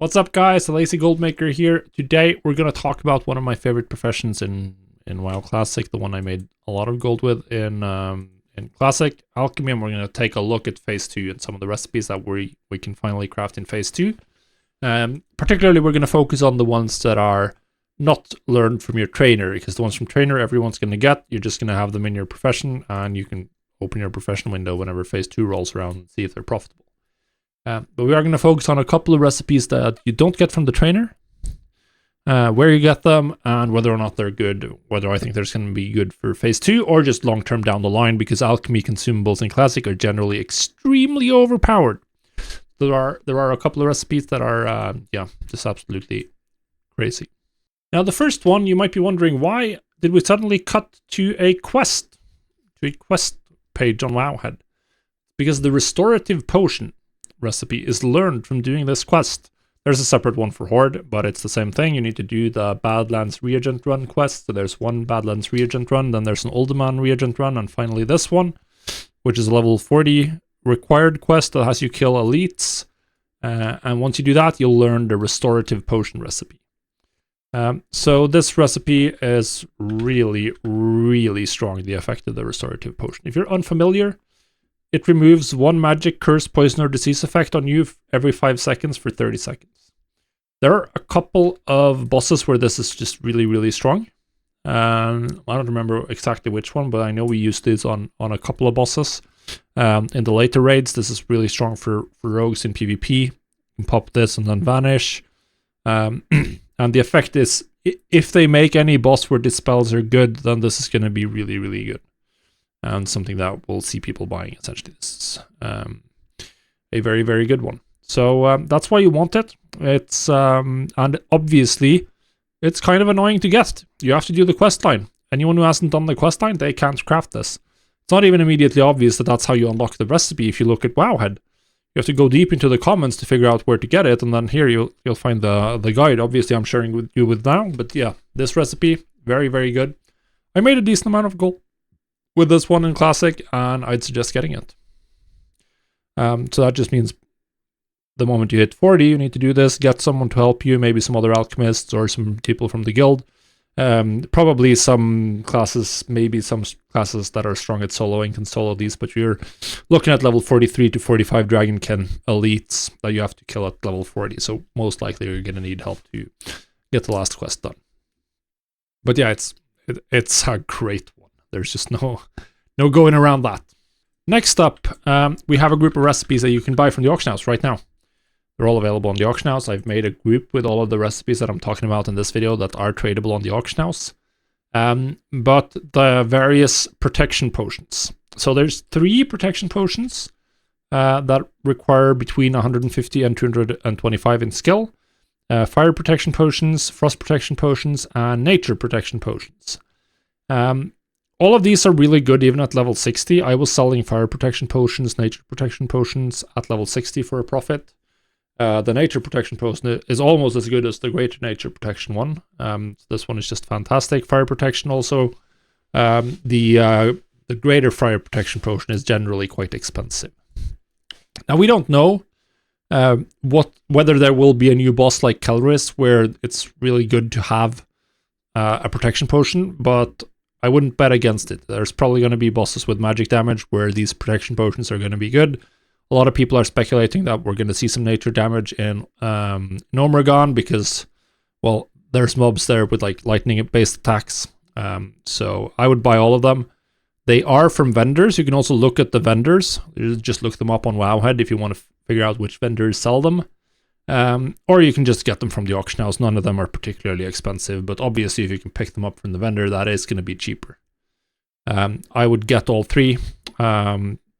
What's up, guys? The Lazy Goldmaker here. Today we're going to talk about one of my favorite professions in WoW Classic, the one I made a lot of gold with in Classic, Alchemy, and we're going to take a look at Phase 2 and some of the recipes that we can finally craft in Phase 2. Particularly, we're going to focus on the ones that are not learned from your trainer, because the ones from trainer everyone's going to get. You're just going to have them in your profession, and you can open your profession window whenever Phase 2 rolls around and see if they're profitable. But we are going to focus on a couple of recipes that you don't get from the trainer, where you get them, and whether or not they're good, whether I think there's going to be good for Phase 2 or just long-term down the line, because Alchemy consumables in Classic are generally extremely overpowered. There are a couple of recipes that are, just absolutely crazy. Now, the first one, you might be wondering, why did we suddenly cut to a quest page on Wowhead? Because the Restorative Potion recipe is learned from doing this quest. There's a separate one for Horde, but it's the same thing. You need to do the Badlands Reagent Run quest. So there's one Badlands Reagent Run, then there's an Uldaman Reagent Run, and finally this one, which is a level 40 required quest that has you kill elites. And once you do that, you'll learn the Restorative Potion recipe. So this recipe is really, really strong, the effect of the Restorative Potion. If you're unfamiliar, it removes one magic, curse, poison, or disease effect on you every 5 seconds for 30 seconds. There are a couple of bosses where this is just really, really strong. I don't remember exactly which one, but I know we used this on a couple of bosses. In the later raids, this is really strong for rogues in PvP. You can pop this and then vanish. And the effect is, if they make any boss where dispels are good, then this is going to be really, really good. And something that we'll see people buying, essentially. This is a very, very good one. So that's why you want it. It's and obviously, it's kind of annoying to get. You have to do the quest line. Anyone who hasn't done the quest line, they can't craft this. It's not even immediately obvious that that's how you unlock the recipe. If you look at Wowhead, you have to go deep into the comments to figure out where to get it, and then here you'll find the guide. Obviously, I'm sharing with you now, but yeah, this recipe, very, very good. I made a decent amount of gold with this one in Classic, and I'd suggest getting it. So that just means the moment you hit 40, you need to do this, get someone to help you, maybe some other alchemists or some people from the guild. Probably some classes, maybe some classes that are strong at soloing can solo these, but you're looking at level 43 to 45 Dragonkin elites that you have to kill at level 40, so most likely you're going to need help to get the last quest done. But yeah, it's a great one. There's just no going around that. Next up, we have a group of recipes that you can buy from the auction house right now. They're all available on the auction house. I've made a group with all of the recipes that I'm talking about in this video that are tradable on the auction house. But the various protection potions. So there's 3 protection potions that require between 150 and 225 in skill. Fire protection potions, frost protection potions, and nature protection potions. All of these are really good even at level 60. I was selling fire protection potions, nature protection potions at level 60 for a profit. The nature protection potion is almost as good as the greater nature protection one. This one is just fantastic. Fire protection also. The greater fire protection potion is generally quite expensive. Now we don't know whether there will be a new boss like Kelris where it's really good to have a protection potion, but I wouldn't bet against it. There's probably going to be bosses with magic damage where these protection potions are going to be good. A lot of people are speculating that we're going to see some nature damage in Gnomeregan because, well, there's mobs there with like lightning-based attacks. So I would buy all of them. They are from vendors. You can also look at the vendors. You just look them up on Wowhead if you want to figure out which vendors sell them. Or you can just get them from the auction house. None of them are particularly expensive, but obviously if you can pick them up from the vendor, that is going to be cheaper. I would get all 3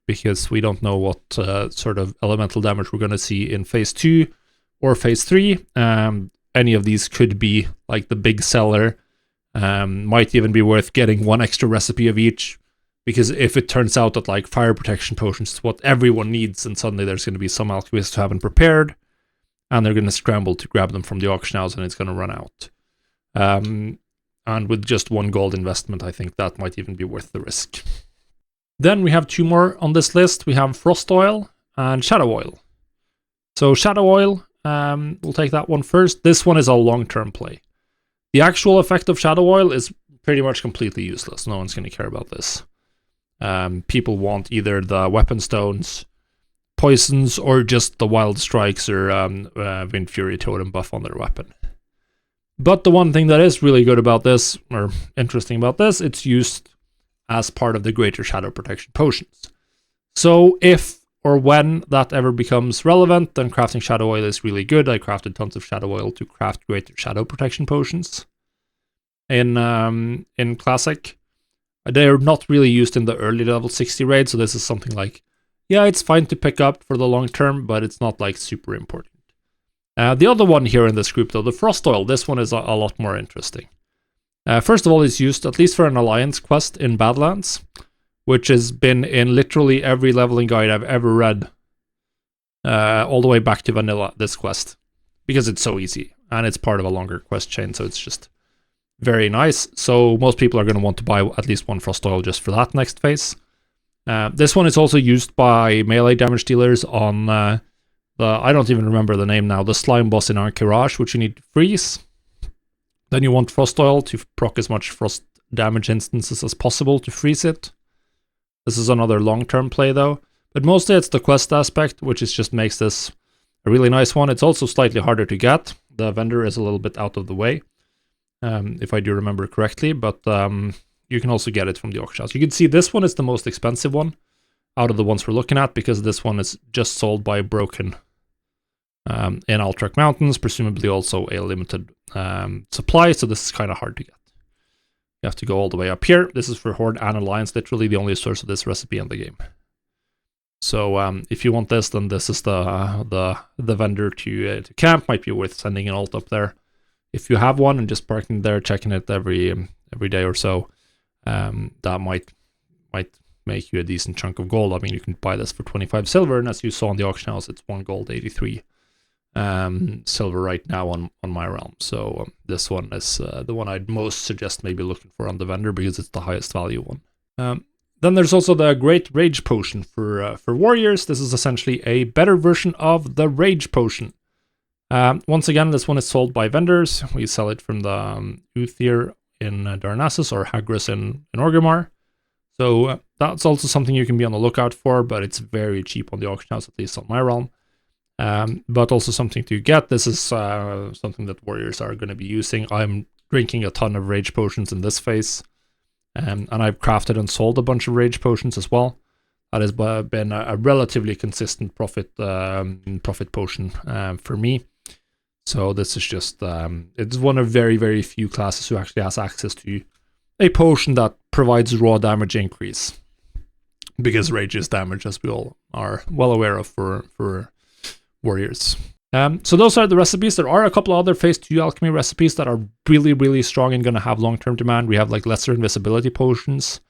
because we don't know what sort of elemental damage we're going to see in Phase 2 or Phase 3. Any of these could be like the big seller. Might even be worth getting 1 extra recipe of each, because if it turns out that like fire protection potions is what everyone needs, and suddenly there's going to be some alchemists who haven't prepared, and they're going to scramble to grab them from the auction house, and it's going to run out. And with just 1 gold investment, I think that might even be worth the risk. Then we have 2 more on this list. We have Frost Oil and Shadow Oil. So Shadow Oil We'll take that one first. This one is a long-term play. The actual effect of Shadow Oil is pretty much completely useless. No one's going to care about this. People want either the weapon stones, poisons, or just the wild strikes or Wind Fury Totem buff on their weapon. But the one thing that is really good about this, or interesting about this, it's used as part of the greater shadow protection potions. So if or when that ever becomes relevant, then crafting Shadow Oil is really good. I crafted tons of Shadow Oil to craft greater shadow protection potions. In Classic, they're not really used in the early level 60 raid, so this is something like, yeah, it's fine to pick up for the long term, but it's not like super important. The other one here in this group, though, the Frost Oil, this one is a lot more interesting. First of all, it's used at least for an Alliance quest in Badlands, which has been in literally every leveling guide I've ever read, all the way back to vanilla, this quest, because it's so easy, and it's part of a longer quest chain, so it's just very nice. So most people are going to want to buy at least one Frost Oil just for that next phase. This one is also used by melee damage dealers on I don't even remember the name now, the slime boss in Ankiraj, which you need to freeze. Then you want Frost Oil to proc as much frost damage instances as possible to freeze it. This is another long-term play though, but mostly it's the quest aspect, which is just makes this a really nice one. It's also slightly harder to get. The vendor is a little bit out of the way, if I do remember correctly, but you can also get it from the auction house. You can see this one is the most expensive one out of the ones we're looking at, because this one is just sold by Broken in Alterac Mountains, presumably also a limited supply, so this is kind of hard to get. You have to go all the way up here. This is for Horde and Alliance, literally the only source of this recipe in the game. So if you want this, then this is the vendor to camp. Might be worth sending an alt up there if you have one and just parking there, checking it every day or so. That might make you a decent chunk of gold. I mean, you can buy this for 25 silver, and as you saw in the auction house, it's 1 gold 83 silver right now on my realm. So this one is the one I'd most suggest maybe looking for on the vendor, because it's the highest value one. Then there's also the Great Rage Potion for warriors. This is essentially a better version of the Rage Potion. Once again, this one is sold by vendors. We sell it from the Uthir in Darnassus or Hagris in Orgrimmar. So that's also something you can be on the lookout for, but it's very cheap on the auction house, at least on my realm. But also something to get. This is something that warriors are going to be using. I'm drinking a ton of Rage Potions in this phase. And I've crafted and sold a bunch of Rage Potions as well. That has been a relatively consistent profit potion for me. So this is just, it's one of very, very few classes who actually has access to a potion that provides raw damage increase. Because Rage is damage, as we all are well aware of for warriors. So those are the recipes. There are a couple of other phase 2 alchemy recipes that are really, really strong and going to have long-term demand. We have like lesser invisibility potions,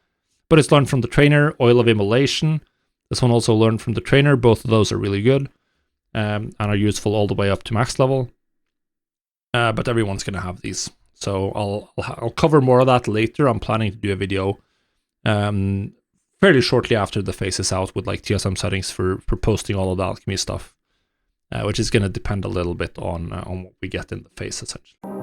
but it's learned from the trainer. Oil of Immolation, this one also learned from the trainer. Both of those are really good and are useful all the way up to max level. But everyone's going to have these. So I'll cover more of that later. I'm planning to do a video fairly shortly after the phase is out with like TSM settings for posting all of the alchemy stuff. Which is going to depend a little bit on what we get in the phase, essentially.